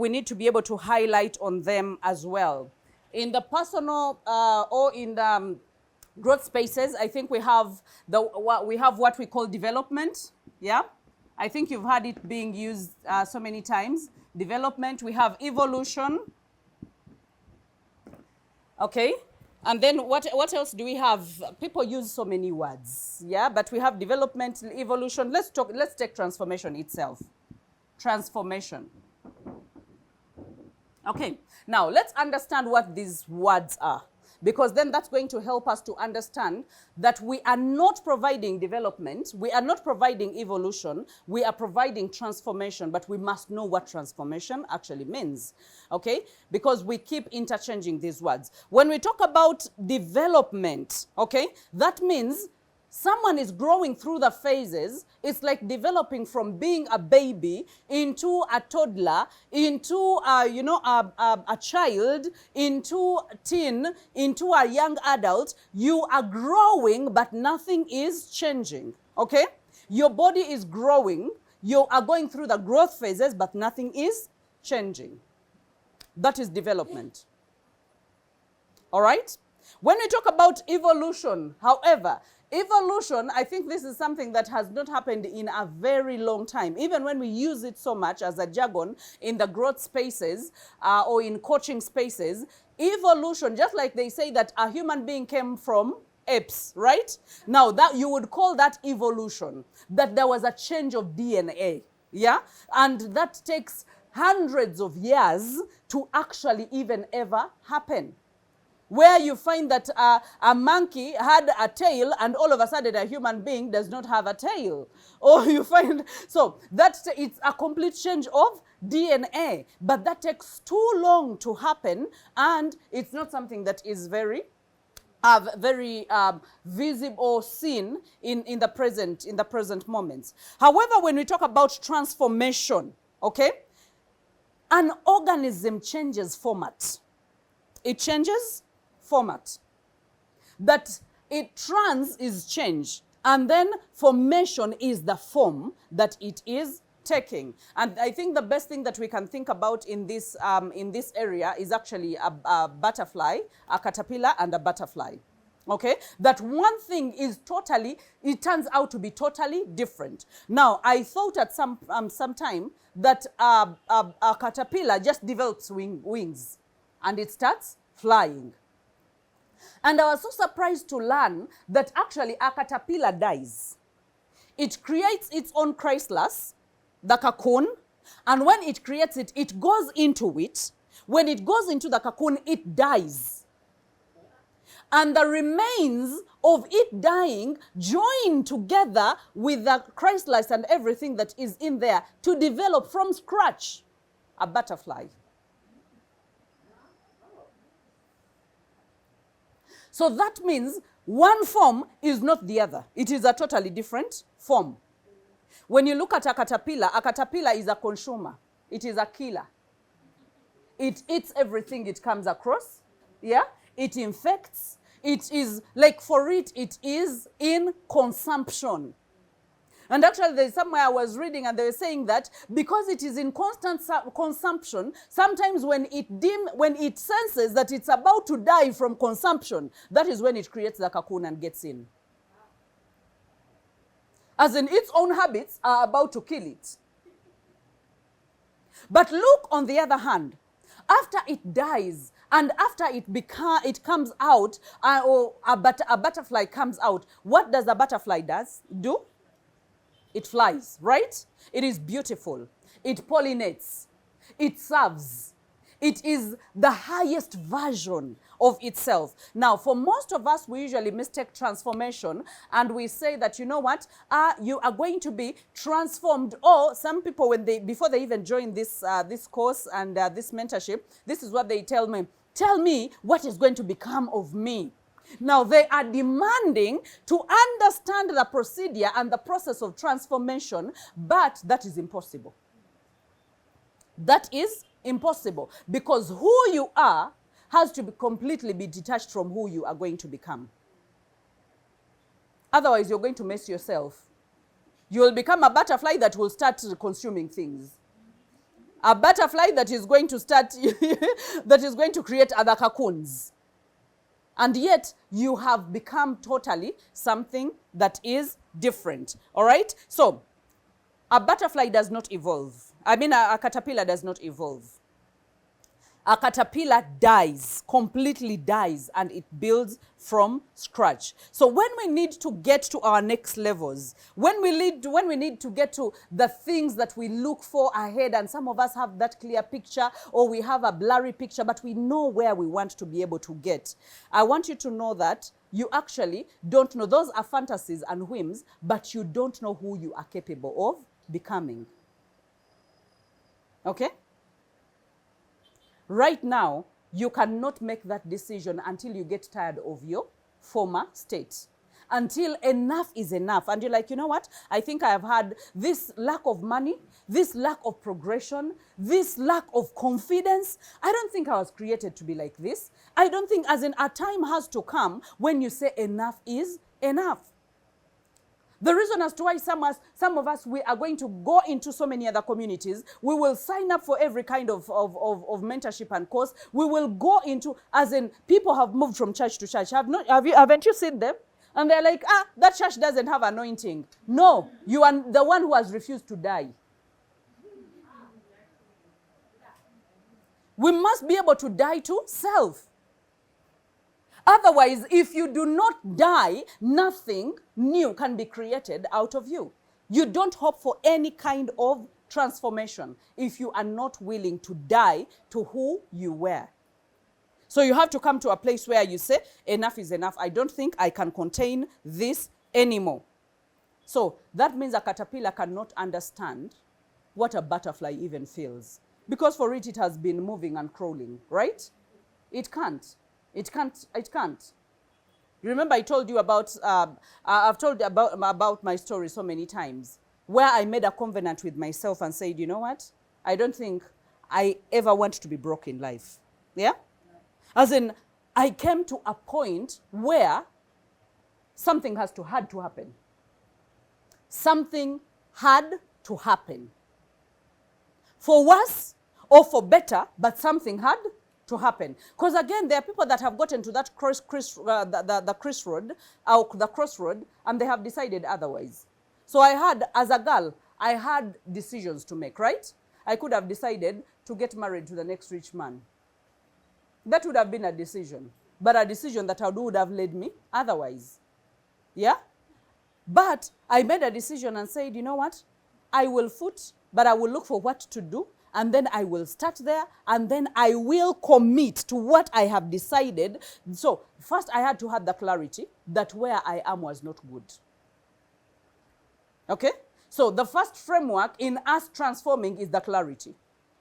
we need to be able to highlight on them as well. In the personal or in the growth spaces, I think we have what we call development. Yeah, I think you've heard it being used so many times. Development. We have evolution. Okay, and then what else do we have? People use so many words. Yeah, but we have development, evolution. Let's take transformation itself. Transformation. Okay, now let's understand what these words are, because then that's going to help us to understand that we are not providing development, we are not providing evolution, we are providing transformation, but we must know what transformation actually means, okay? Because we keep interchanging these words. When we talk about development, okay, that means someone is growing through the phases. It's like developing from being a baby into a toddler, into a child, into a teen, into a young adult. You are growing, but nothing is changing, okay? Your body is growing. You are going through the growth phases, but nothing is changing. That is development. All right? When we talk about evolution, however, evolution, I think this is something that has not happened in a very long time. Even when we use it so much as a jargon in the growth spaces or in coaching spaces, evolution, just like they say that a human being came from apes, right? Now that you would call that evolution, that there was a change of DNA, yeah? And that takes hundreds of years to actually even ever happen. Where you find that a monkey had a tail and all of a sudden a human being does not have a tail. Or you find, so that's, it's a complete change of DNA. But that takes too long to happen, and it's not something that is very visible or seen in the present moments. However, when we talk about transformation, okay, an organism changes format. It changes format. That trans is change, and then formation is the form that it is taking. And I think the best thing that we can think about in this area is actually a butterfly, a caterpillar, and a butterfly. Okay, that one thing is it turns out to be totally different. Now, I thought at some time that a caterpillar just develops wings and it starts flying. And I was so surprised to learn that actually a caterpillar dies. It creates its own chrysalis, the cocoon, and when it creates it, it goes into it. When it goes into the cocoon, it dies. And the remains of it dying join together with the chrysalis and everything that is in there to develop from scratch a butterfly. So that means one form is not the other. It is a totally different form. When you look at a caterpillar is a consumer. It is a killer. It eats everything it comes across. Yeah? It infects. It is, like for it is in consumption. And actually, there's somewhere I was reading and they were saying that because it is in constant consumption, sometimes when it senses that it's about to die from consumption, that is when it creates the cocoon and gets in. As in, its own habits are about to kill it. But look, on the other hand, after it dies and after it comes out, or a butterfly comes out, what does a butterfly do? It flies, right? It is beautiful. It pollinates. It serves. It is the highest version of itself. Now, for most of us, we usually mistake transformation and we say that, you know what, you are going to be transformed. Or some people, before they even join this course and this mentorship, this is what they tell me. Tell me what is going to become of me. Now, they are demanding to understand the procedure and the process of transformation, but that is impossible. That is impossible, because who you are has to be completely detached from who you are going to become. Otherwise, you're going to mess yourself. You will become a butterfly that will start consuming things. A butterfly that is going to start, that is going to create other cocoons. And yet, you have become totally something that is different. All right? So, a butterfly does not evolve. I mean, a caterpillar does not evolve. A caterpillar dies, completely dies, and it builds from scratch. So when we need to get to our next levels, when we need to get to the things that we look for ahead, and some of us have that clear picture, or we have a blurry picture, but we know where we want to be able to get. I want you to know that you actually don't know. Those are fantasies and whims, but you don't know who you are capable of becoming. Okay? Right now, you cannot make that decision until you get tired of your former state. Until enough is enough. And you're like, you know what? I think I have had this lack of money, this lack of progression, this lack of confidence. I don't think I was created to be like this. I don't think, as in, a time has to come when you say enough is enough. The reason as to why some of us, we are going to go into so many other communities. We will sign up for every kind of mentorship and course. We will go into, as in, people have moved from church to church. Haven't you seen them? And they're like, that church doesn't have anointing. No, you are the one who has refused to die. We must be able to die to self. Otherwise, if you do not die, nothing new can be created out of you. You don't hope for any kind of transformation if you are not willing to die to who you were. So you have to come to a place where you say, enough is enough. I don't think I can contain this anymore. So that means a caterpillar cannot understand what a butterfly even feels. Because for it has been moving and crawling, right? It can't. It can't. Remember I told you about, I've told you about my story so many times, where I made a covenant with myself and said, you know what? I don't think I ever want to be broke in life. Yeah? As in, I came to a point where something had to happen. Something had to happen. For worse or for better, but something had to happen. Because again, there are people that have gotten to that the crossroad, and they have decided otherwise. So as a girl, I had decisions to make, right? I could have decided to get married to the next rich man. That would have been a decision, but a decision that would have led me otherwise. Yeah? But I made a decision and said, you know what? I will foot, but I will look for what to do. And then I will start there, and then I will commit to what I have decided. So first I had to have the clarity that where I am was not good. Okay? So the first framework in us transforming is the clarity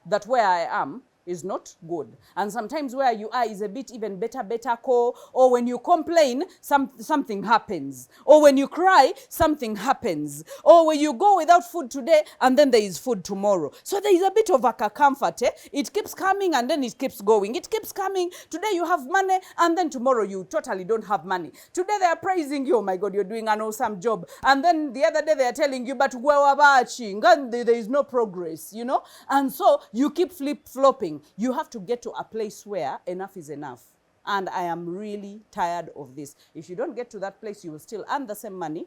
that where I am is not good. And sometimes where you are is a bit even better call. Or when you complain, something happens. Or when you cry, something happens. Or when you go without food today, and then there is food tomorrow. So there is a bit of a comfort. It keeps coming, and then it keeps going. It keeps coming. Today you have money, and then tomorrow you totally don't have money. Today they are praising you. Oh my God, you're doing an awesome job. And then the other day they are telling you, but there is no progress, you know? And so you keep flip-flopping. You have to get to a place where enough is enough. And I am really tired of this. If you don't get to that place, you will still earn the same money.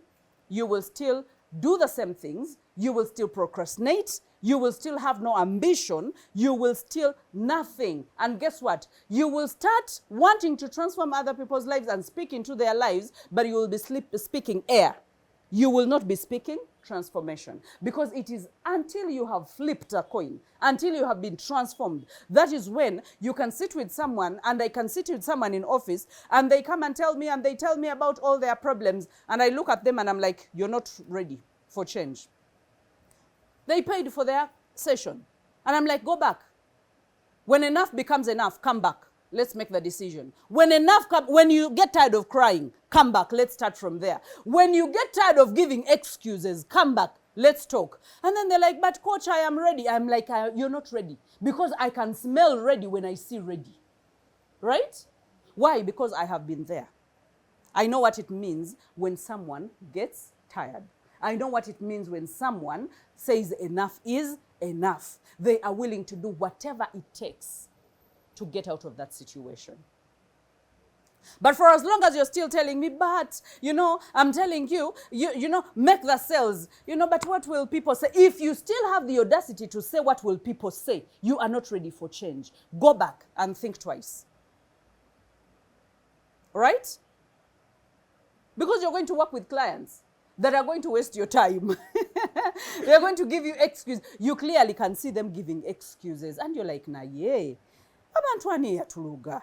You will still do the same things. You will still procrastinate. You will still have no ambition. You will still nothing. And guess what? You will start wanting to transform other people's lives and speak into their lives, but you will be speaking air. You will not be speaking transformation, because it is until you have flipped a coin, until you have been transformed, that is when you can sit with someone, and I can sit with someone in office, and they come and tell me, and they tell me about all their problems, and I look at them and I'm like, you're not ready for change. They paid for their session, and I'm like, go back. When enough becomes enough, come back. Let's make the decision. When you get tired of crying, come back. Let's start from there. When you get tired of giving excuses, come back. Let's talk. And then they're like, but coach, I am ready. I'm like, you're not ready. Because I can smell ready when I see ready. Right? Why? Because I have been there. I know what it means when someone gets tired. I know what it means when someone says enough is enough. They are willing to do whatever it takes to get out of that situation. But for as long as you're still telling me, but, I'm telling you, make the sales, but what will people say? If you still have the audacity to say what will people say, you are not ready for change. Go back and think twice. Right? Because you're going to work with clients that are going to waste your time. They're going to give you excuses. You clearly can see them giving excuses. And you're like, na ye, abantu yatuluga.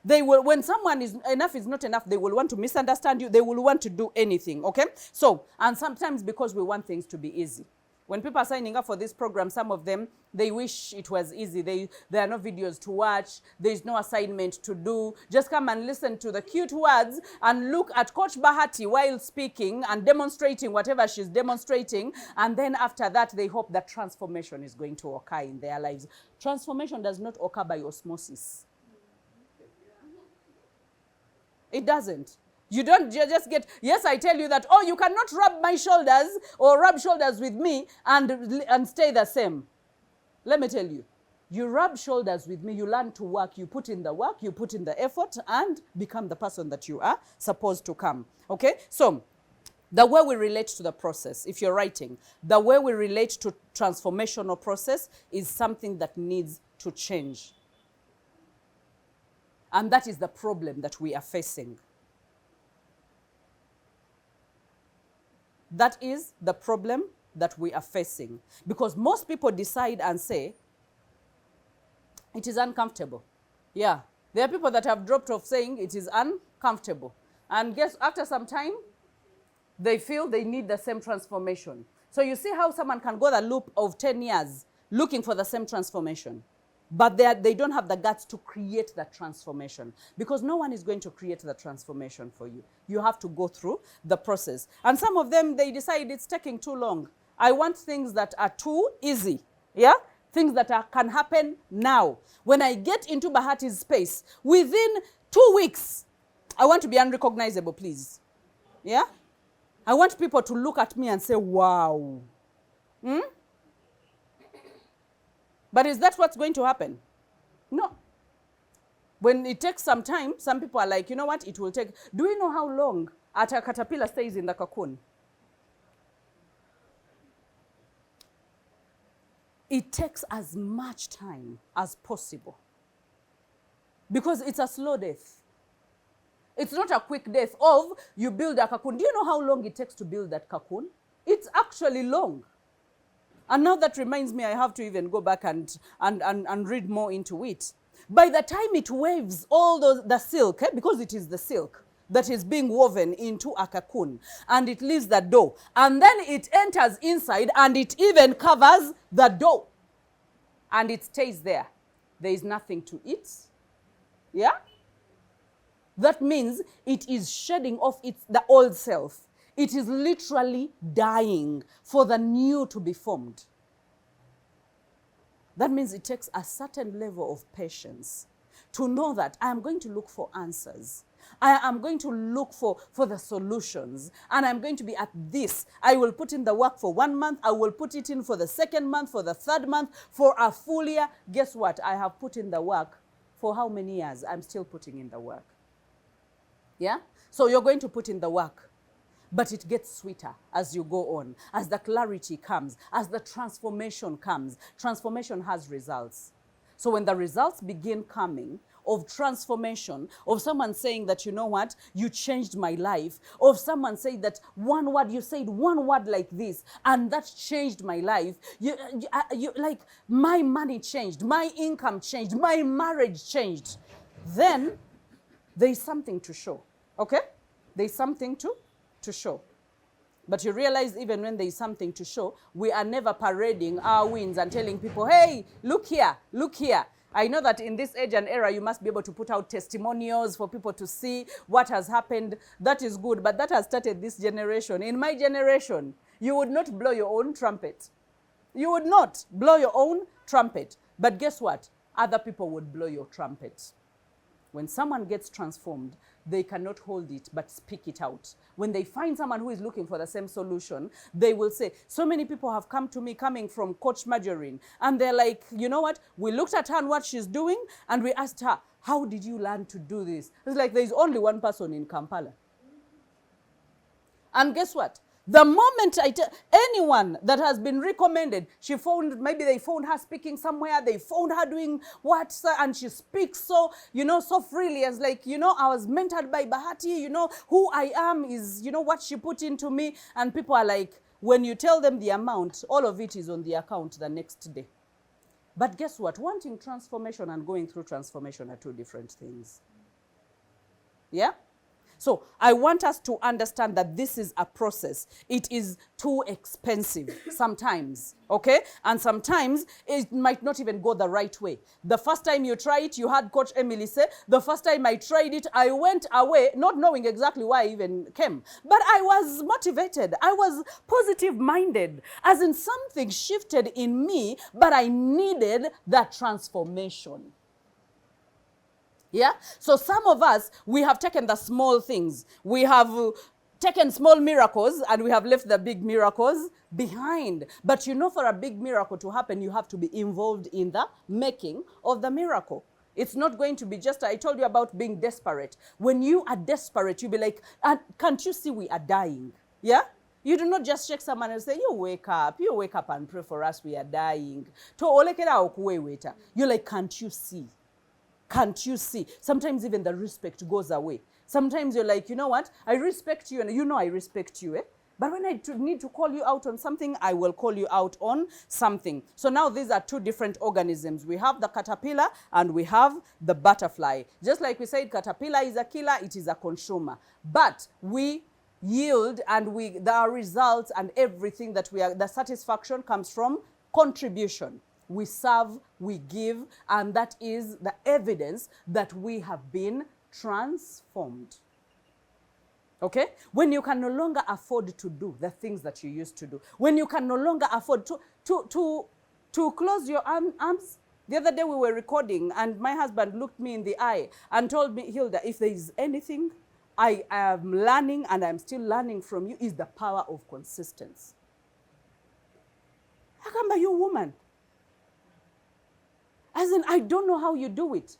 They will, when someone is not enough, they will want to misunderstand you. They will want to do anything, okay? So, and sometimes because we want things to be easy. When people are signing up for this program, some of them, they wish it was easy. There are no videos to watch. There's no assignment to do. Just come and listen to the cute words and look at Coach Bahati while speaking and demonstrating whatever she's demonstrating. And then after that, they hope that transformation is going to occur in their lives. Transformation does not occur by osmosis. It doesn't. You don't just get, yes, I tell you that, oh, you cannot rub my shoulders or rub shoulders with me and stay the same. Let me tell you, you rub shoulders with me, you learn to work, you put in the work, you put in the effort, and become the person that you are supposed to come. Okay? So, the way we relate to the process, if you're writing, the way we relate to transformational process is something that needs to change. And that is the problem that we are facing. That is the problem that we are facing. Because most people decide and say, it is uncomfortable. Yeah. There are people that have dropped off saying it is uncomfortable. And guess, after some time, they feel they need the same transformation. So you see how someone can go the loop of 10 years looking for the same transformation. But they don't have the guts to create that transformation. Because no one is going to create the transformation for you. You have to go through the process. And some of them, they decide it's taking too long. I want things that are too easy. Yeah? Things that can happen now. When I get into Bahati's space, within 2 weeks, I want to be unrecognizable, please. Yeah? I want people to look at me and say, wow. But is that what's going to happen? No. When it takes some time, some people are like, you know what, it will take. Do we know how long a caterpillar stays in the cocoon? It takes as much time as possible. Because it's a slow death. It's not a quick death of you build a cocoon. Do you know how long it takes to build that cocoon? It's actually long. And now that reminds me, I have to even go back and read more into it. By the time it waves all the silk, because it is the silk that is being woven into a cocoon, and it leaves the dough, and then it enters inside, and it even covers the dough, and it stays there. There is nothing to eat. Yeah? That means it is shedding off the old self. It is literally dying for the new to be formed. That means it takes a certain level of patience to know that I am going to look for answers. I am going to look for the solutions. And I'm going to be at this. I will put in the work for 1 month. I will put it in for the 2nd month, for the 3rd month, for a full year. Guess what? I have put in the work for how many years? I'm still putting in the work. Yeah? So you're going to put in the work. But it gets sweeter as you go on, as the clarity comes, as the transformation comes. Transformation has results. So when the results begin coming of transformation, of someone saying that, you know what, you changed my life, of someone saying that one word, you said one word like this, and that changed my life. You like, my money changed, my income changed, my marriage changed. Then there is something to show, okay? There is something to show. But you realize even when there is something to show, we are never parading our wins and telling people, hey, look here, look here. I know that in this age and era, you must be able to put out testimonials for people to see what has happened. That is good, but that has started this generation. In my generation, you would not blow your own trumpet. You would not blow your own trumpet. But guess what? Other people would blow your trumpet. When someone gets transformed, they cannot hold it but speak it out. When they find someone who is looking for the same solution, they will say, so many people have come to me coming from Coach Marjorie, and they're like, you know what, we looked at her and what she's doing, and we asked her, how did you learn to do this? It's like there's only one person in Kampala. And guess what? The moment I tell anyone that has been recommended, maybe they found her speaking somewhere, they found her doing what, and she speaks so, so freely, as like, I was mentored by Bahati, who I am is, what she put into me. And people are like, when you tell them the amount, all of it is on the account the next day. But guess what? Wanting transformation and going through transformation are two different things. Yeah? So I want us to understand that this is a process. It is too expensive sometimes, okay? And sometimes it might not even go the right way. The first time you try it, you had Coach Emily say, the first time I tried it, I went away not knowing exactly why I even came. But I was motivated. I was positive-minded, as in something shifted in me, but I needed that transformation. Yeah? So some of us, we have taken the small things. We have taken small miracles and we have left the big miracles behind. But for a big miracle to happen, you have to be involved in the making of the miracle. It's not going to be just, I told you about being desperate. When you are desperate, you'll be like, can't you see we are dying? Yeah? You do not just shake someone and say, you wake up and pray for us, we are dying. You're like, can't you see? Can't you see? Sometimes even the respect goes away. Sometimes you're like, you know what? I respect you, and I respect you. But when I need to call you out on something, I will call you out on something. So now these are two different organisms. We have the caterpillar and we have the butterfly. Just like we said, caterpillar is a killer, it is a consumer. But we yield, and the results and everything that the satisfaction comes from contribution. We serve, we give, and that is the evidence that we have been transformed. Okay? When you can no longer afford to do the things that you used to do. When you can no longer afford to close your arms. The other day we were recording, and my husband looked me in the eye and told me, Hilda, if there is anything I am learning, and I'm still learning from you, is the power of consistency. How come you woman? As in, I don't know how you do it.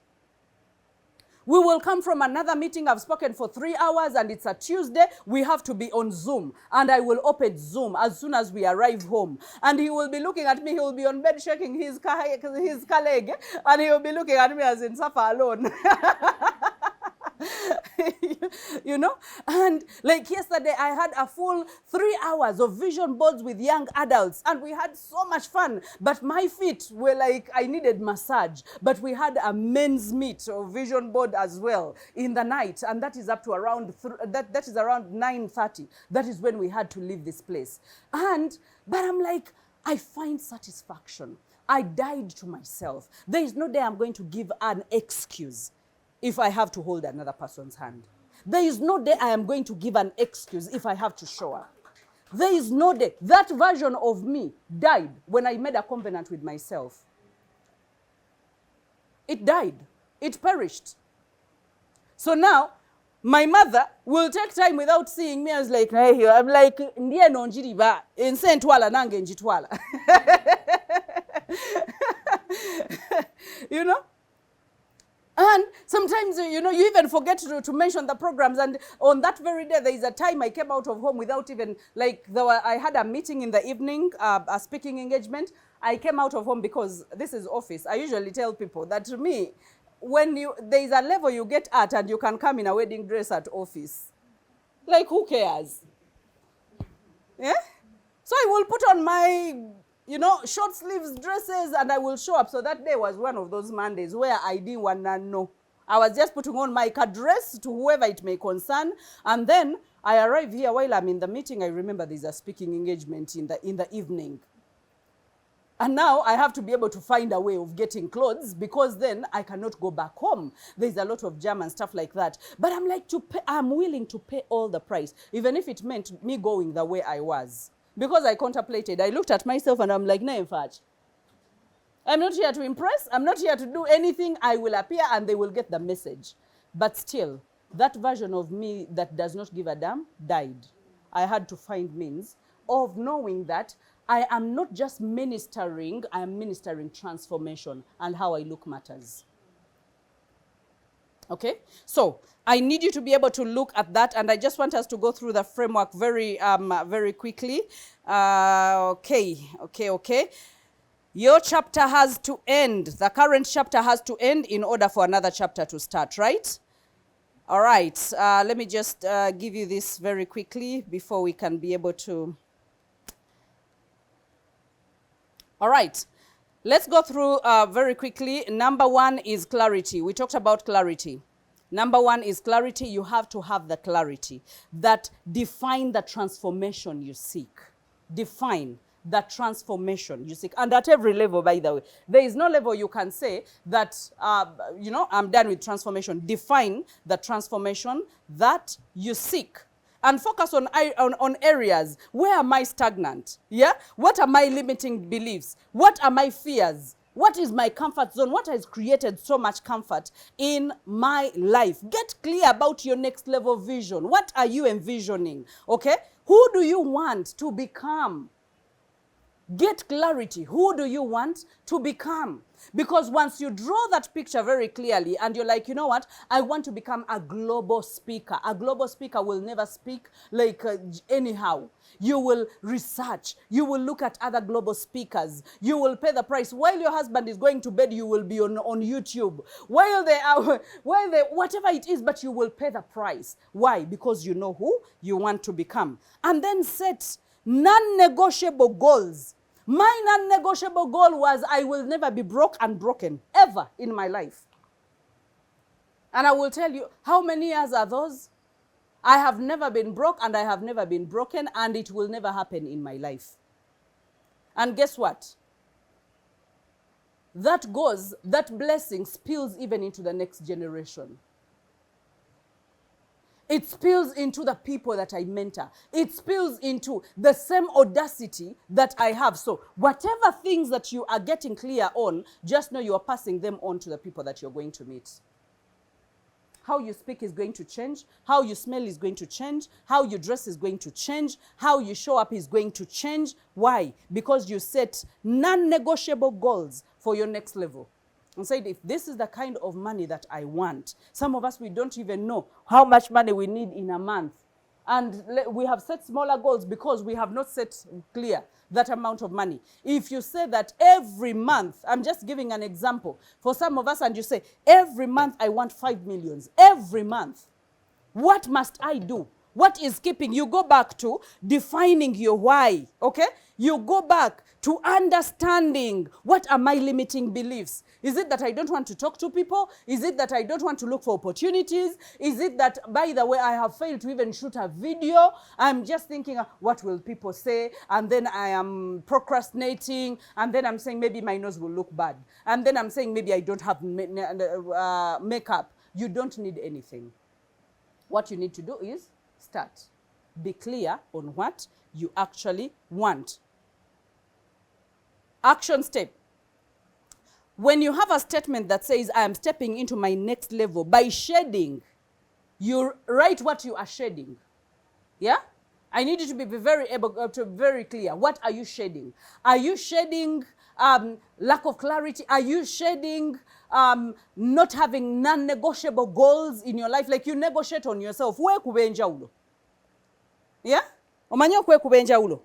We will come from another meeting. I've spoken for 3 hours and it's a Tuesday. We have to be on Zoom. And I will open Zoom as soon as we arrive home. And he will be looking at me. He will be on bed shaking his leg. And he will be looking at me as in suffer alone. And like yesterday, I had a full 3 hours of vision boards with young adults, and we had so much fun. But my feet were like, I needed massage. But we had a men's meet of vision board as well in the night, and that is up to around that is around 9:30. That is when we had to leave this place. But I'm like, I find satisfaction. I died to myself. There is no day I'm going to give an excuse if I have to hold another person's hand. There is no day I am going to give an excuse if I have to show up. There is no day. That version of me died when I made a covenant with myself. It died. It perished. So now, my mother will take time without seeing me. I was like, hey, I'm like, ndiye nonjiriba, insentwala nange njitwala. And sometimes, you even forget to mention the programs. And on that very day, there is a time I came out of home without even, I had a meeting in the evening, a speaking engagement. I came out of home because this is office. I usually tell people that to me, when there is a level you get at and you can come in a wedding dress at office. Like, who cares? Yeah? So I will put on my short sleeves dresses and I will show up. So that day was one of those Mondays where I didn't want to know. I was just putting on my dress to whoever it may concern. And then I arrive here while I'm in the meeting. I remember there's a speaking engagement in the evening. And now I have to be able to find a way of getting clothes because then I cannot go back home. There's a lot of jam and stuff like that. But I'm like, I'm willing to pay all the price, even if it meant me going the way I was. Because I contemplated, I looked at myself and I'm like, no, I'm not here to impress. I'm not here to do anything. I will appear and they will get the message. But still, that version of me that does not give a damn died. I had to find means of knowing that I am not just ministering, I am ministering transformation, and how I look matters. Okay, so I need you to be able to look at that, and I just want us to go through the framework very quickly. Okay. Your chapter has to end. The current chapter has to end in order for another chapter to start, right? All right, let me just give you this very quickly before we can be able to. All right, let's go through very quickly. Number one is clarity. We talked about clarity. Number one is clarity. You have to have the clarity that define the transformation you seek. Define the transformation you seek. And at every level, by the way. There is no level you can say that, I'm done with transformation. Define the transformation that you seek. And focus on areas. Where am I stagnant? Yeah? What are my limiting beliefs? What are my fears? What is my comfort zone? What has created so much comfort in my life? Get clear about your next level vision. What are you envisioning? Okay? Who do you want to become? Get clarity. Who do you want to become? Because once you draw that picture very clearly and you're like, you know what, I want to become a global speaker. A global speaker will never speak like anyhow. You will research. You will look at other global speakers. You will pay the price. While your husband is going to bed, you will be on YouTube. While whatever it is, but you will pay the price. Why? Because you know who you want to become. And then set non-negotiable goals. My non-negotiable goal was I will never be broke and broken, ever in my life. And I will tell you, how many years are those? I have never been broke and I have never been broken, and it will never happen in my life. And guess what? That blessing spills even into the next generation. It spills into the people that I mentor. It spills into the same audacity that I have. So whatever things that you are getting clear on, just know you are passing them on to the people that you're going to meet. How you speak is going to change. How you smell is going to change. How you dress is going to change. How you show up is going to change. Why? Because you set non-negotiable goals for your next level. And said, if this is the kind of money that I want, some of us, we don't even know how much money we need in a month. And we have set smaller goals because we have not set clear that amount of money. If you say that every month, I'm just giving an example, for some of us, and you say, every month I want 5 million, every month, what must I do? What is keeping? You go back to defining your why, okay? You go back to understanding, what are my limiting beliefs? Is it that I don't want to talk to people? Is it that I don't want to look for opportunities? Is it that, by the way, I have failed to even shoot a video? I'm just thinking, what will people say? And then I am procrastinating. And then I'm saying maybe my nose will look bad. And then I'm saying maybe I don't have makeup. You don't need anything. What you need to do is start. Be clear on what you actually want. Action step. When you have a statement that says, I am stepping into my next level, by shedding, you write what you are shedding. Yeah? I need you to be very clear. What are you shedding? Are you shedding lack of clarity? Are you shedding not having non-negotiable goals in your life? Like you negotiate on yourself. Where kubenja ulo? Yeah? Omanyo kwe kubenja ulo?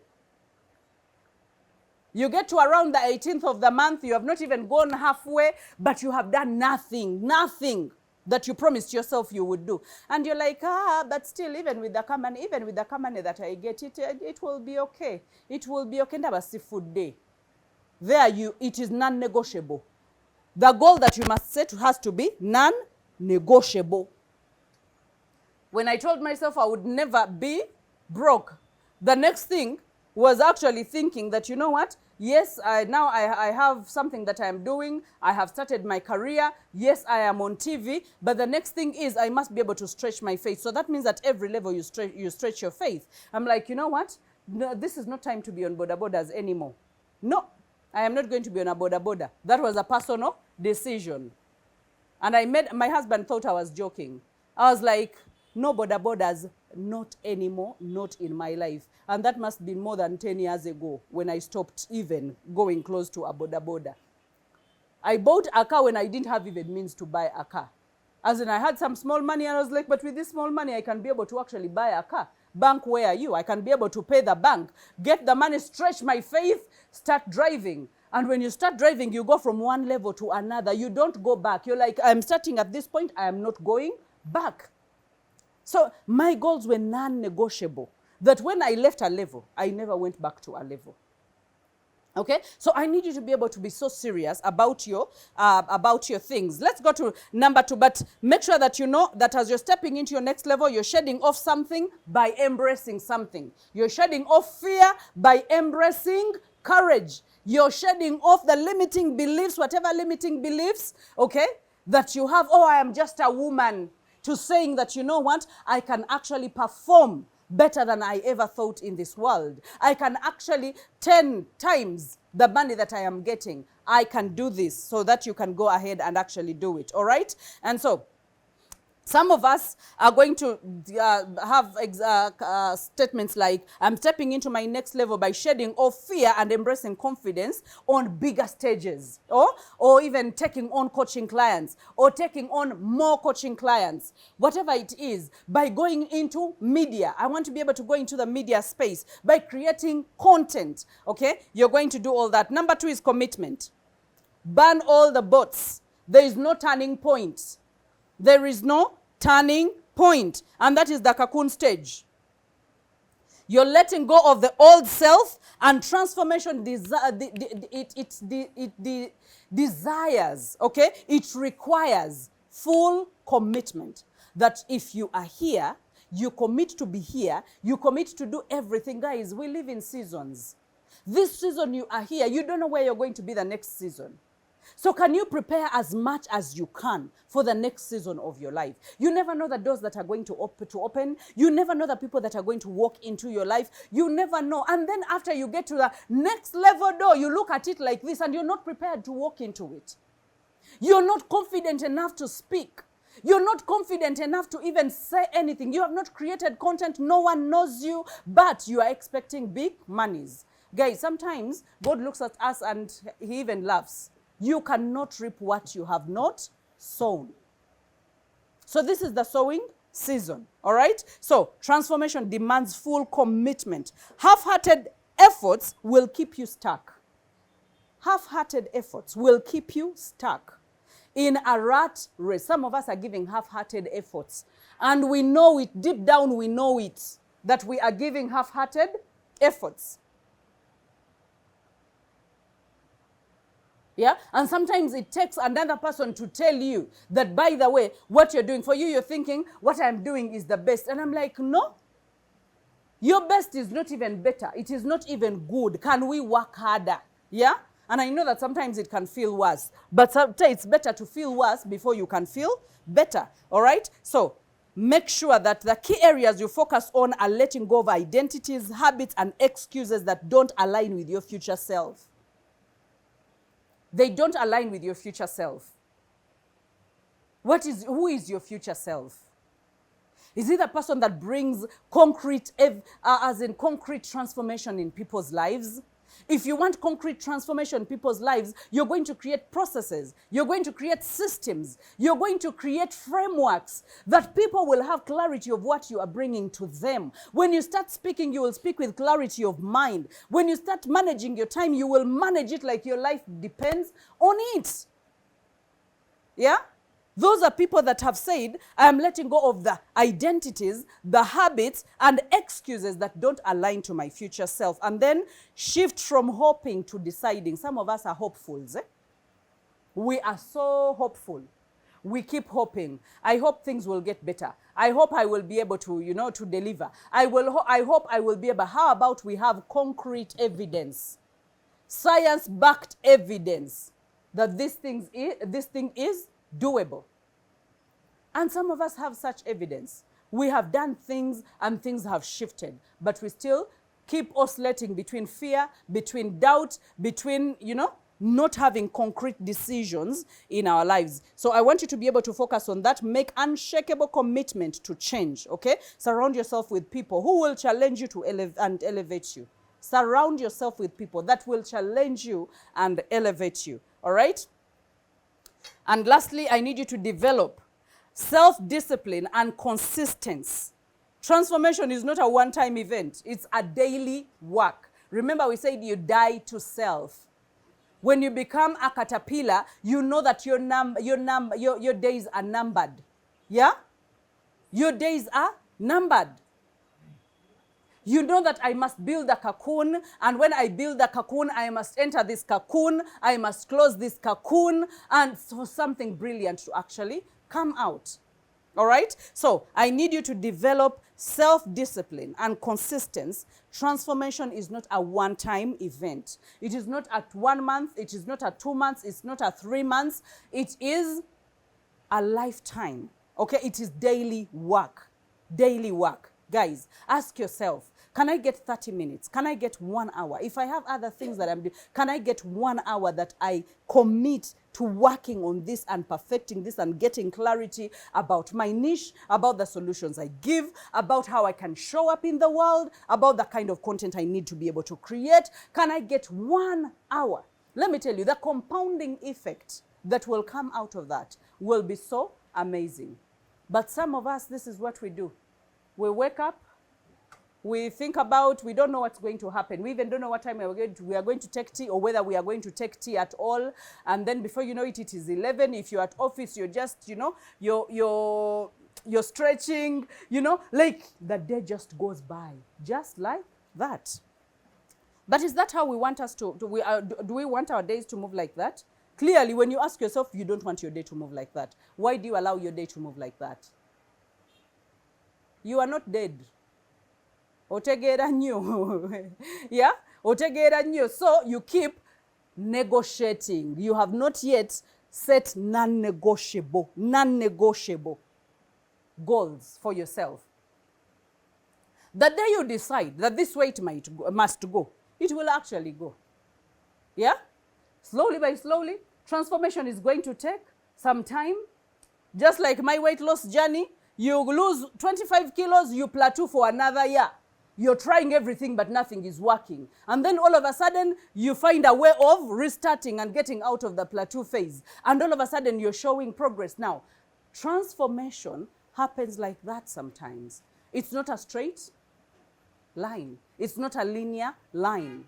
You get to around the 18th of the month, you have not even gone halfway, but you have done nothing that you promised yourself you would do. And you're like, but still, even with the company that I get, it will be okay. It will be okay. Never see food day. It is non-negotiable. The goal that you must set has to be non-negotiable. When I told myself I would never be broke, the next thing was actually thinking that, you know what? Yes, now I have something that I'm doing. I have started my career. Yes, I am on TV. But the next thing is I must be able to stretch my faith. So that means at every level you stretch your faith. I'm like, you know what? No, this is not time to be on border borders anymore. No, I am not going to be on a border. That was a personal decision. And my husband thought I was joking. I was like, no boda bodas, not anymore, not in my life. And that must be more than 10 years ago when I stopped even going close to a boda boda. I bought a car when I didn't have even means to buy a car. As in, I had some small money, and I was like, but with this small money, I can be able to actually buy a car. Bank, where are you? I can be able to pay the bank, get the money, stretch my faith, start driving. And when you start driving, you go from one level to another. You don't go back. You're like, I'm starting at this point. I am not going back. So my goals were non-negotiable. That when I left a level, I never went back to a level. Okay, so I need you to be able to be so serious about your things. Let's go to number 2, but make sure that you know that as you're stepping into your next level, you're shedding off something by embracing something. You're shedding off fear by embracing courage. You're shedding off the limiting beliefs, whatever limiting beliefs, okay, that you have. Oh, I am just a woman, to saying that, you know what, I can actually perform better than I ever thought in this world. I can actually 10 times the money that I am getting. I can do this, so that you can go ahead and actually do it. All right? And so some of us are going to have statements like, I'm stepping into my next level by shedding off fear and embracing confidence on bigger stages, or even taking on coaching clients, or taking on more coaching clients, whatever it is, by going into media. I want to be able to go into the media space by creating content, okay? You're going to do all that. Number 2 is commitment. Burn all the boats. There is no turning point. There is no turning point, and that is the cocoon stage. You're letting go of the old self, and transformation desires, okay? It requires full commitment. That if you are here, you commit to be here, you commit to do everything. Guys, we live in seasons. This season you are here, you don't know where you're going to be the next season. So can you prepare as much as you can for the next season of your life? You never know the doors that are going to open. You never know the people that are going to walk into your life. You never know. And then after you get to the next level door, you look at it like this and you're not prepared to walk into it. You're not confident enough to speak. You're not confident enough to even say anything. You have not created content. No one knows you, but you are expecting big monies. Guys, sometimes God looks at us and he even laughs. You cannot reap what you have not sown. So this is the sowing season, all right? So transformation demands full commitment. Half-hearted efforts will keep you stuck. Half-hearted efforts will keep you stuck in a rat race. Some of us are giving half-hearted efforts, and we know it, deep down we know it, that we are giving half-hearted efforts. Yeah, and sometimes it takes another person to tell you that, by the way, what you're doing, for you, you're thinking, what I'm doing is the best. And I'm like, no, your best is not even better. It is not even good. Can we work harder? Yeah, and I know that sometimes it can feel worse, but sometimes it's better to feel worse before you can feel better. All right, so make sure that the key areas you focus on are letting go of identities, habits, and excuses that don't align with your future self. They don't align with your future self. Who is your future self? Is it the person that brings concrete transformation in people's lives? If you want concrete transformation in people's lives, you're going to create processes. You're going to create systems. You're going to create frameworks that people will have clarity of what you are bringing to them. When you start speaking, you will speak with clarity of mind. When you start managing your time, you will manage it like your life depends on it. Yeah? Those are people that have said, I am letting go of the identities, the habits, and excuses that don't align to my future self. And then shift from hoping to deciding. Some of us are hopefuls. We are so hopeful. We keep hoping. I hope things will get better. I hope I will be able to, to deliver. I hope I will be able. How about we have concrete evidence, science-backed evidence that this thing is doable? And some of us have such evidence. We have done things and things have shifted, but we still keep oscillating between fear, between doubt, between, not having concrete decisions in our lives. So I want you to be able to focus on that. Make unshakable commitment to change, okay? Surround yourself with people who will challenge you to elevate you. Surround yourself with people that will challenge you and elevate you, all right? And lastly, I need you to develop self-discipline and consistency. Transformation is not a one-time event. It's a daily work. Remember, we said you die to self. When you become a caterpillar, you know that your days are numbered. Yeah? Your days are numbered. You know that I must build a cocoon, and when I build the cocoon, I must enter this cocoon, I must close this cocoon, and for something brilliant to actually come out. All right? So I need you to develop self-discipline and consistency. Transformation is not a one-time event. It is not at 1 month. It is not at 2 months. It's not at 3 months. It is a lifetime. Okay? It is daily work. Daily work. Guys, ask yourself, can I get 30 minutes? Can I get 1 hour? If I have other things that I'm doing, can I get 1 hour that I commit to working on this and perfecting this and getting clarity about my niche, about the solutions I give, about how I can show up in the world, about the kind of content I need to be able to create? Can I get 1 hour? Let me tell you, the compounding effect that will come out of that will be so amazing. But some of us, this is what we do. We wake up, we think about, we don't know what's going to happen. We even don't know what time we are going to take tea, or whether we are going to take tea at all. And then before you know it, it is 11. If you're at office, you're just, you know, you're stretching, you know, like the day just goes by, just like that. But is that how we want us to do we want our days to move like that? Clearly, when you ask yourself, you don't want your day to move like that. Why do you allow your day to move like that? You are not dead. Otegera nnyo. Yeah? Otegera nnyo. So you keep negotiating. You have not yet set non-negotiable goals for yourself. The day you decide that this way it must go, it will actually go. Yeah? Slowly by slowly, transformation is going to take some time. Just like my weight loss journey, you lose 25 kilos, you plateau for another year. You're trying everything, but nothing is working. And then all of a sudden, you find a way of restarting and getting out of the plateau phase. And all of a sudden, you're showing progress. Now, transformation happens like that sometimes. It's not a straight line. It's not a linear line.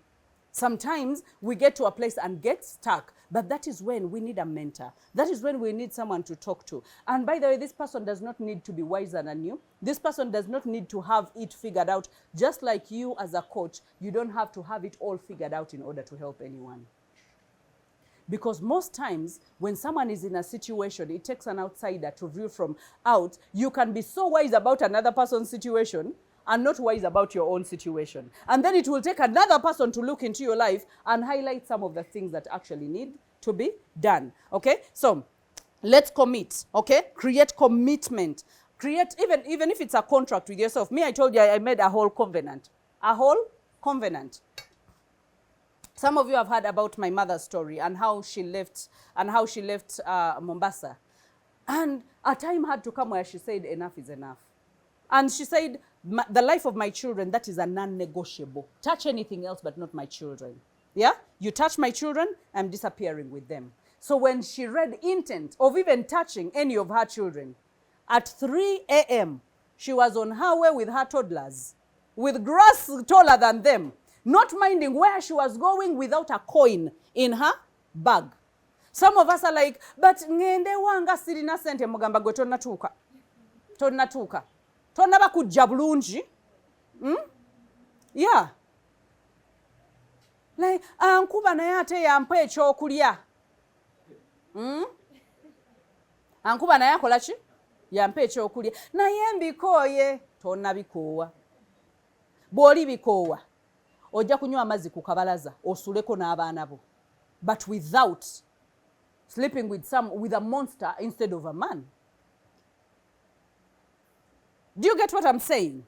Sometimes we get to a place and get stuck, but that is when we need a mentor. That is when we need someone to talk to. And by the way, this person does not need to be wiser than you. This person does not need to have it figured out. Just like you as a coach, you don't have to have it all figured out in order to help anyone. Because most times, when someone is in a situation, it takes an outsider to view from out. You can be so wise about another person's situation and not wise about your own situation. And then it will take another person to look into your life and highlight some of the things that actually need to be done. Okay? So, let's commit. Okay? Create commitment. Create, even if it's a contract with yourself. Me, I told you I made a whole covenant. A whole covenant. Some of you have heard about my mother's story and how she left Mombasa. And a time had to come where she said, enough is enough. And she said, the life of my children, that is a non-negotiable. Touch anything else but not my children. Yeah? You touch my children, I'm disappearing with them. So when she read intent of even touching any of her children, at 3 a.m., she was on her way with her toddlers, with grass taller than them, not minding where she was going without a coin in her bag. Some of us are like, but ngende wanga sirina sente mugamba gwe tonnatuuka. Tonnatuuka. Tonnaba kujja bulungi. Yeah. Like, ankuba naye ate yampa ekyokulya. Ankuba naye akola ki? Yampa ekyokulya. Naye mbikooye. Tonnabikoowa. Bw'oli bikoowa, ojja kunywa amazzi ku kabalaza, osuleko n'abaana bo. But without sleeping with a monster instead of a man. Do you get what I'm saying?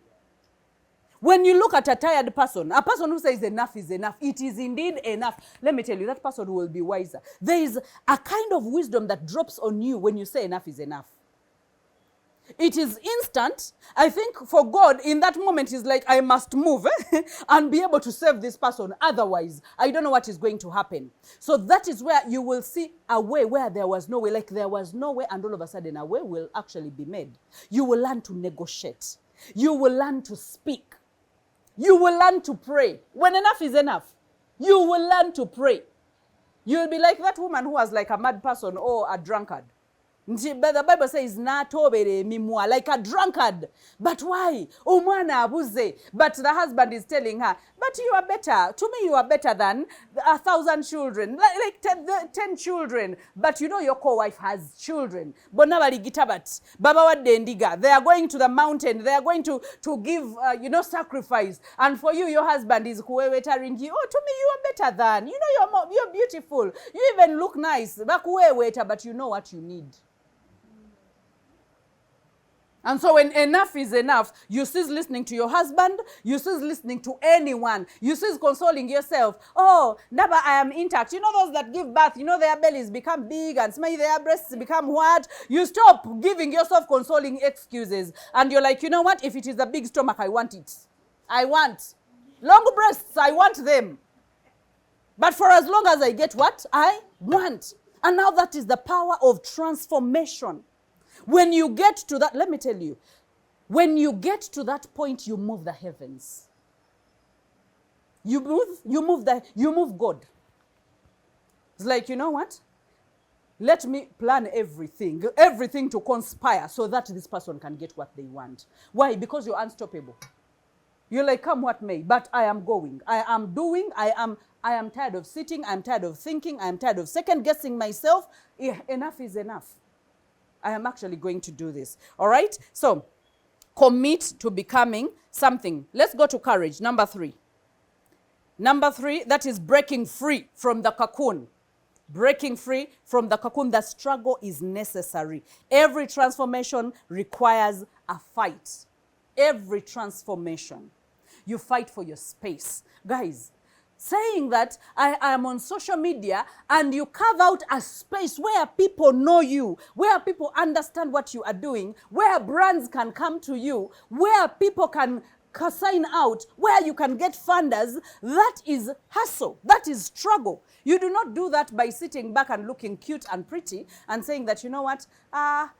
When you look at a tired person, a person who says enough is enough, it is indeed enough. Let me tell you, that person will be wiser. There is a kind of wisdom that drops on you when you say enough is enough. It is instant. I think for God, in that moment, he's like, I must move and be able to save this person. Otherwise, I don't know what is going to happen. So that is where you will see a way where there was no way. Like there was no way, and all of a sudden a way will actually be made. You will learn to negotiate. You will learn to speak. You will learn to pray. When enough is enough, you will learn to pray. You'll be like that woman who was like a mad person or a drunkard. But the Bible says, like a drunkard. But why? But the husband is telling her, but you are better. To me, you are better than 1,000 children. Like 10 children. But you know your co-wife has children. They are going to the mountain. They are going to give, sacrifice. And for you, your husband is kuwewetaring you. Oh, to me, you are better than. You know, you're beautiful. You even look nice. But you know what you need. And so when enough is enough, you cease listening to your husband, you cease listening to anyone, you cease consoling yourself. Oh, Naba, I am intact. You know those that give birth, you know their bellies become big and small, their breasts become what? You stop giving yourself consoling excuses. And you're like, you know what? If it is a big stomach, I want it. I want. Long breasts, I want them. But for as long as I get what? I want. And now that is the power of transformation. When you get to that, let me tell you, when you get to that point, you move the heavens. You move God. It's like, you know what? Let me plan everything to conspire so that this person can get what they want. Why? Because you're unstoppable. You're like, come what may, but I am going. I am doing, I am tired of sitting, I'm tired of thinking, I'm tired of second guessing myself. Enough is enough. I am actually going to do this. All right? So, commit to becoming something. Let's go to courage. Number 3. Number 3, that is breaking free from the cocoon. Breaking free from the cocoon. The struggle is necessary. Every transformation requires a fight. Every transformation. You fight for your space. Guys, saying that I am on social media and you carve out a space where people know you, where people understand what you are doing, where brands can come to you, where people can sign out, where you can get funders, that is hustle, that is struggle. You do not do that by sitting back and looking cute and pretty and saying that, you know what,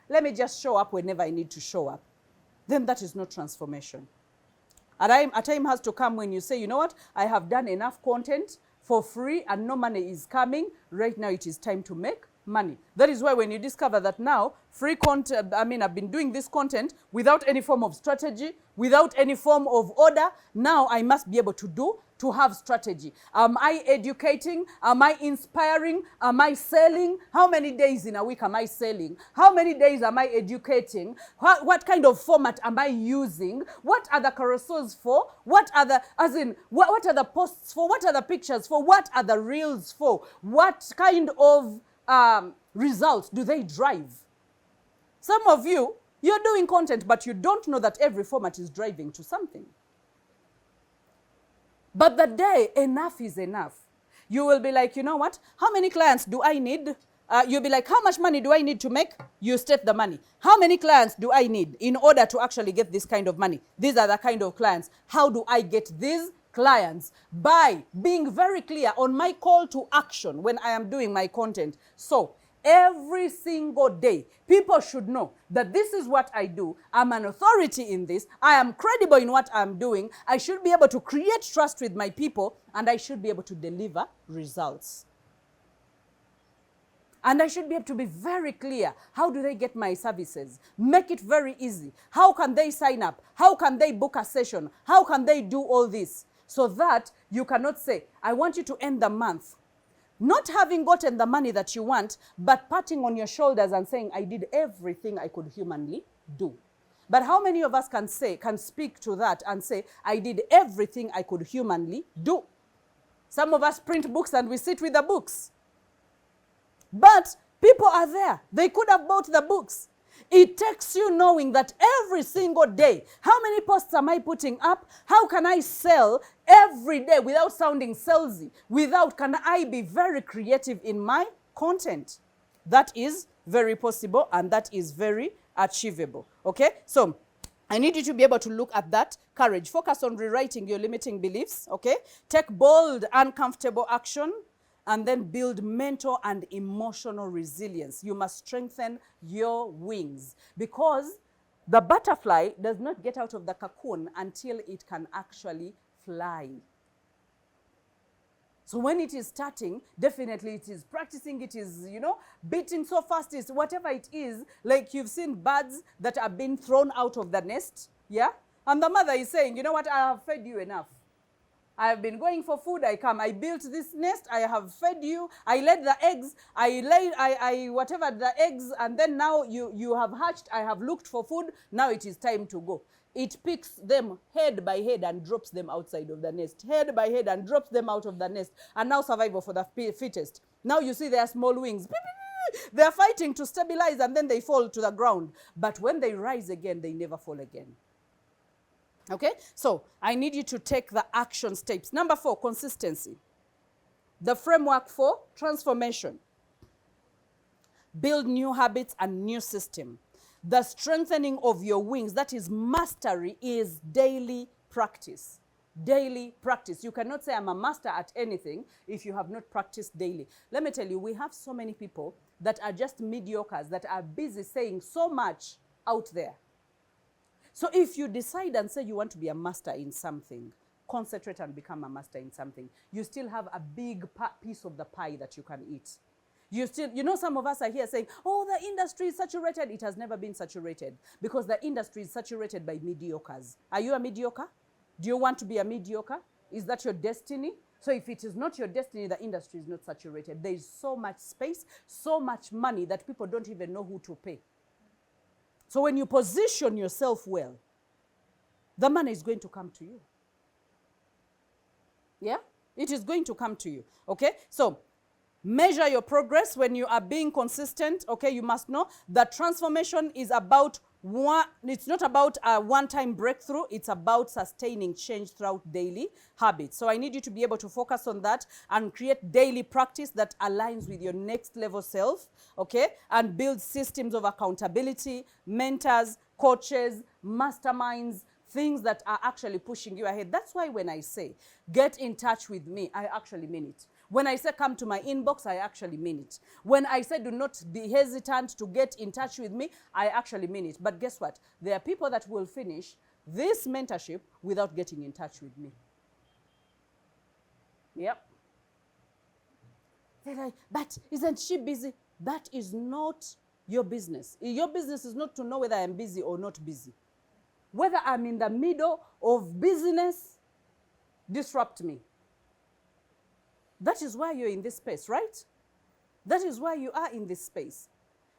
let me just show up whenever I need to show up. Then that is not transformation. A time has to come when you say, you know what, I have done enough content for free and no money is coming. Right now it is time to make money. That is why when you discover that now, free content, I've been doing this content without any form of strategy, without any form of order. Now I must be able to have strategy. Am I educating? Am I inspiring? Am I selling? How many days in a week am I selling? How many days am I educating? What kind of format am I using? What are the carousels for? What are the posts for? What are the pictures for? What are the reels for? What kind of results do they drive? Some of you, you're doing content, but you don't know that every format is driving to something. But the day enough is enough, you will be like, you know what? How many clients do I need? You'll be like, how much money do I need to make? You state the money. How many clients do I need in order to actually get this kind of money? These are the kind of clients. How do I get these clients? By being very clear on my call to action when I am doing my content. So every single day, people should know that this is what I do. I'm an authority in this. I am credible in what I'm doing. I should be able to create trust with my people, and I should be able to deliver results. And I should be able to be very clear. How do they get my services? Make it very easy. How can they sign up? How can they book a session? How can they do all this? So that you cannot say, I want you to end the month not having gotten the money that you want, but patting on your shoulders and saying, I did everything I could humanly do. But how many of us can speak to that and say, I did everything I could humanly do? Some of us print books and we sit with the books. But people are there. They could have bought the books. It takes you knowing that every single day, how many posts am I putting up? How can I sell every day without sounding salesy? Can I be very creative in my content? That is very possible, and that is very achievable. Okay? So I need you to be able to look at that. Courage. Focus on rewriting your limiting beliefs. Okay? Take bold, uncomfortable action. And then build mental and emotional resilience. You must strengthen your wings, because the butterfly does not get out of the cocoon until it can actually fly. So when it is starting, definitely it is practicing, it is, beating so fast, is whatever it is, like you've seen birds that are being thrown out of the nest, yeah? And the mother is saying, you know what, I have fed you enough. I have been going for food, I come, I built this nest, I have fed you, I laid the eggs, whatever the eggs, and then now you have hatched, I have looked for food, now it is time to go. It picks them head by head and drops them outside of the nest, head by head and drops them out of the nest, and now survival for the fittest. Now you see their small wings, they are fighting to stabilize, and then they fall to the ground. But when they rise again, they never fall again. Okay, so I need you to take the action steps. Number 4, consistency. The framework for transformation. Build new habits and new system. The strengthening of your wings, that is mastery, is daily practice. Daily practice. You cannot say I'm a master at anything if you have not practiced daily. Let me tell you, we have so many people that are just mediocres, that are busy saying so much out there. So if you decide and say you want to be a master in something, concentrate and become a master in something. You still have a big piece of the pie that you can eat. Some of us are here saying, oh, the industry is saturated. It has never been saturated, because the industry is saturated by mediocres. Are you a mediocre? Do you want to be a mediocre? Is that your destiny? So if it is not your destiny, the industry is not saturated. There is so much space, so much money that people don't even know who to pay. So when you position yourself well, the money is going to come to you. Yeah? It is going to come to you. Okay? So measure your progress when you are being consistent. Okay? You must know that transformation is about it's not about a one-time breakthrough. It's about sustaining change throughout daily habits. So I need you to be able to focus on that and create daily practice that aligns with your next level self, okay? And build systems of accountability, mentors, coaches, masterminds, things that are actually pushing you ahead. That's why when I say, get in touch with me, I actually mean it. When I say come to my inbox, I actually mean it. When I say do not be hesitant to get in touch with me, I actually mean it. But guess what? There are people that will finish this mentorship without getting in touch with me. Yep. They're like, but isn't she busy? That is not your business. Your business is not to know whether I'm busy or not busy. Whether I'm in the middle of business, disrupt me. That is why you're in this space, right? That is why you are in this space.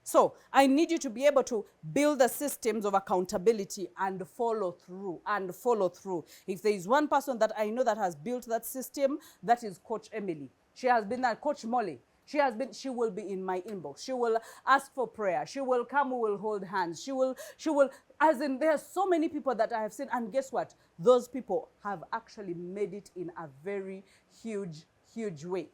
So I need you to be able to build the systems of accountability and follow through. If there is one person that I know that has built that system, that is Coach Emily. She has been that. Coach Molly. She will be in my inbox. She will ask for prayer. She will come, we will hold hands. She will, as in, there are so many people that I have seen, and guess what? Those people have actually made it in a very huge way.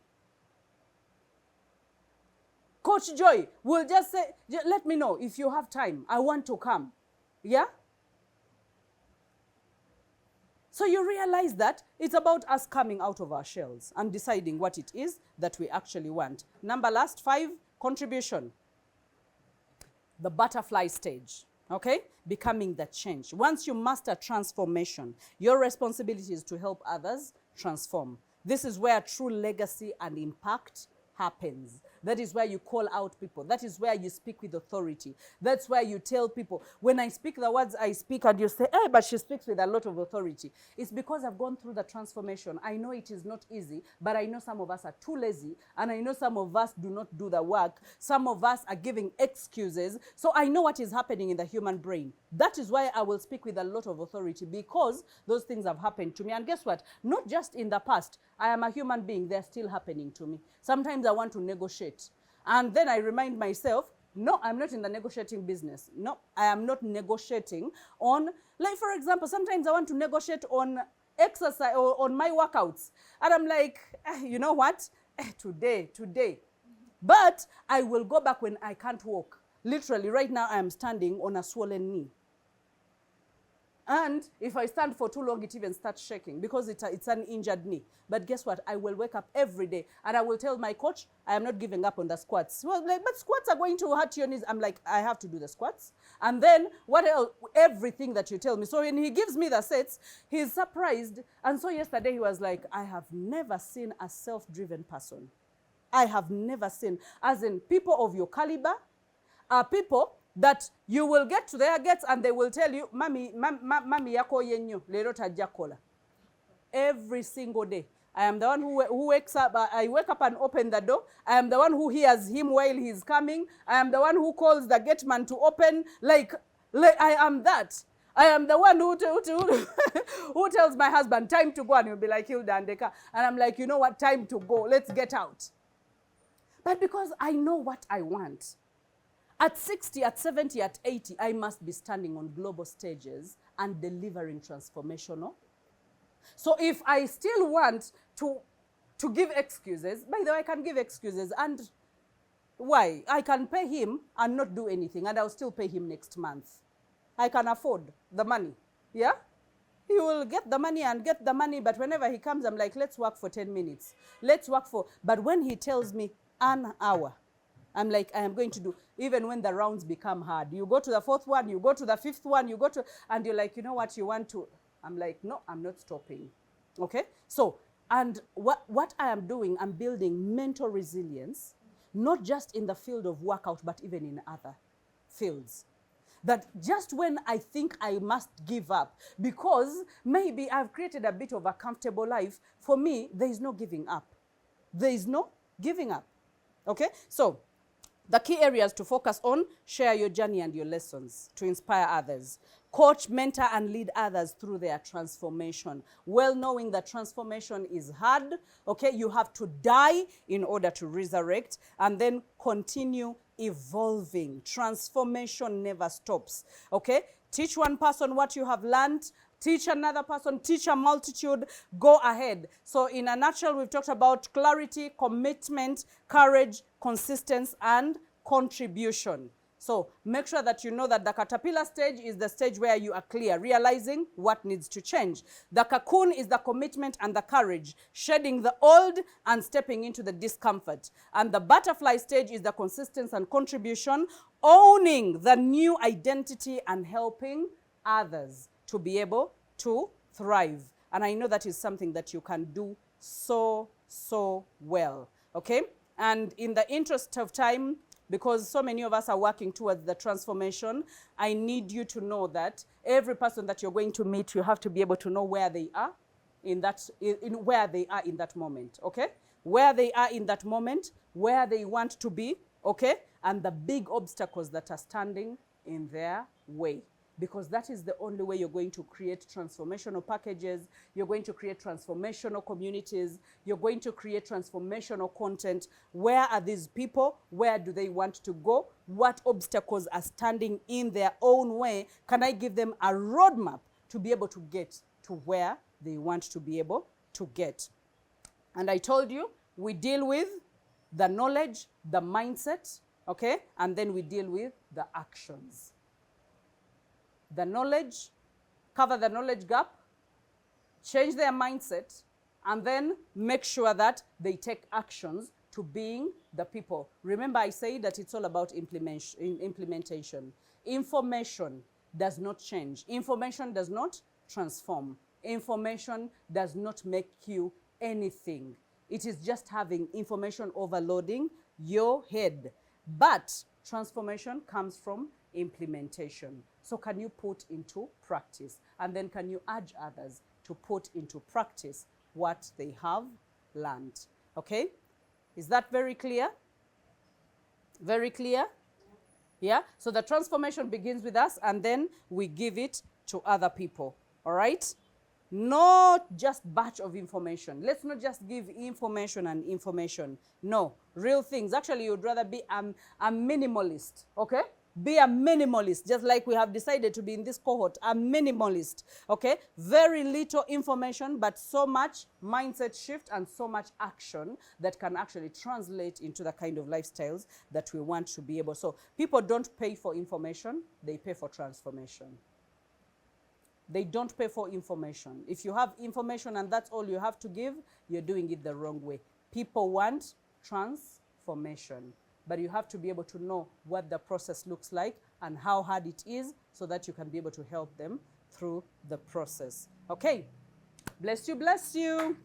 Coach Joy will just say, let me know if you have time. I want to come. Yeah? So you realize that it's about us coming out of our shells and deciding what it is that we actually want. Last 5, contribution. The butterfly stage. Okay? Becoming the change. Once you master transformation, your responsibility is to help others transform. This is where true legacy and impact happens. That is where you call out people. That is where you speak with authority. That's where you tell people. When I speak the words I speak and you say, hey, but she speaks with a lot of authority. It's because I've gone through the transformation. I know it is not easy, but I know some of us are too lazy, and I know some of us do not do the work. Some of us are giving excuses. So I know what is happening in the human brain. That is why I will speak with a lot of authority, because those things have happened to me. And guess what? Not just in the past. I am a human being. They're still happening to me. Sometimes I want to negotiate. And then I remind myself, No, I'm not in the negotiating business. No, I am not negotiating on, like for example, sometimes I want to negotiate on exercise or on my workouts. And I'm like, you know what? Today. But I will go back when I can't walk. Literally, right now I am standing on a swollen knee. And if I stand for too long, it even starts shaking because it's an injured knee. But guess what? I will wake up every day and I will tell my coach, I am not giving up on the squats. Well, like, but squats are going to hurt your knees. I'm like, I have to do the squats. And then what else? Everything that you tell me. So when he gives me the sets, he's surprised. And so yesterday he was like, I have never seen a self-driven person. I have never seen, as in people of your caliber are people that you will get to their gates and they will tell you, Mami yako yenyu, lero tajja kola. Every single day. I am the one who wakes up, I wake up and open the door. I am the one who hears him while he's coming. I am the one who calls the gate man to open. Like I am that. I am the one who tells my husband, time to go, and he'll be like, Hilda and Deka. And I'm like, you know what, time to go, let's get out. But because I know what I want. At 60, at 70, at 80, I must be standing on global stages and delivering transformational. So if I still want to give excuses, by the way, I can give excuses. And why? I can pay him and not do anything, and I'll still pay him next month. I can afford the money. Yeah? He will get the money and get the money, but whenever he comes, I'm like, let's work for 10 minutes. Let's work for, but when he tells me an hour, I'm like, I am going to do, even when the rounds become hard. You go to the fourth one, you go to the fifth one, you go to, and you're like, you know what, you want to, I'm like, no, I'm not stopping. Okay? So, and what I am doing, I'm building mental resilience, not just in the field of workout, but even in other fields. That just when I think I must give up, because maybe I've created a bit of a comfortable life, for me, there is no giving up. There is no giving up. Okay? So, the key areas to focus on: share your journey and your lessons to inspire others. Coach, mentor, and lead others through their transformation. Well knowing that transformation is hard, okay? You have to die in order to resurrect, and then continue evolving. Transformation never stops, okay? Teach one person what you have learned. Teach another person, teach a multitude, go ahead. So in a nutshell, we've talked about clarity, commitment, courage, consistency, and contribution. So make sure that you know that the caterpillar stage is the stage where you are clear, realizing what needs to change. The cocoon is the commitment and the courage, shedding the old and stepping into the discomfort. And the butterfly stage is the consistency and contribution, owning the new identity and helping others to be able to thrive. And I know that is something that you can do so well, okay? And in the interest of time, because so many of us are working towards the transformation, I need you to know that every person that you're going to meet, you have to be able to know where they are where they are in that moment, okay? Where they are in that moment, where they want to be, okay? And the big obstacles that are standing in their way. Because that is the only way you're going to create transformational packages, you're going to create transformational communities, you're going to create transformational content. Where are these people? Where do they want to go? What obstacles are standing in their own way? Can I give them a roadmap to be able to get to where they want to be able to get? And I told you, we deal with the knowledge, the mindset, okay? And then we deal with the actions. The knowledge, cover the knowledge gap, change their mindset, and then make sure that they take actions to being the people. Remember, I say that it's all about implementation. Information does not change. Information does not transform. Information does not make you anything. It is just having information overloading your head. But transformation comes from implementation. So can you put into practice? And then can you urge others to put into practice what they have learned? Okay? Is that very clear? Very clear? Yeah? So the transformation begins with us, and then we give it to other people. All right? Not just batch of information. Let's not just give information and information. No, real things. Actually, you'd rather be a minimalist, okay? Be a minimalist, just like we have decided to be in this cohort, a minimalist, okay? Very little information, but so much mindset shift and so much action that can actually translate into the kind of lifestyles that we want to be able. So people don't pay for information, they pay for transformation. They don't pay for information. If you have information and that's all you have to give, you're doing it the wrong way. People want transformation, but you have to be able to know what the process looks like and how hard it is so that you can be able to help them through the process. Okay, bless you, bless you.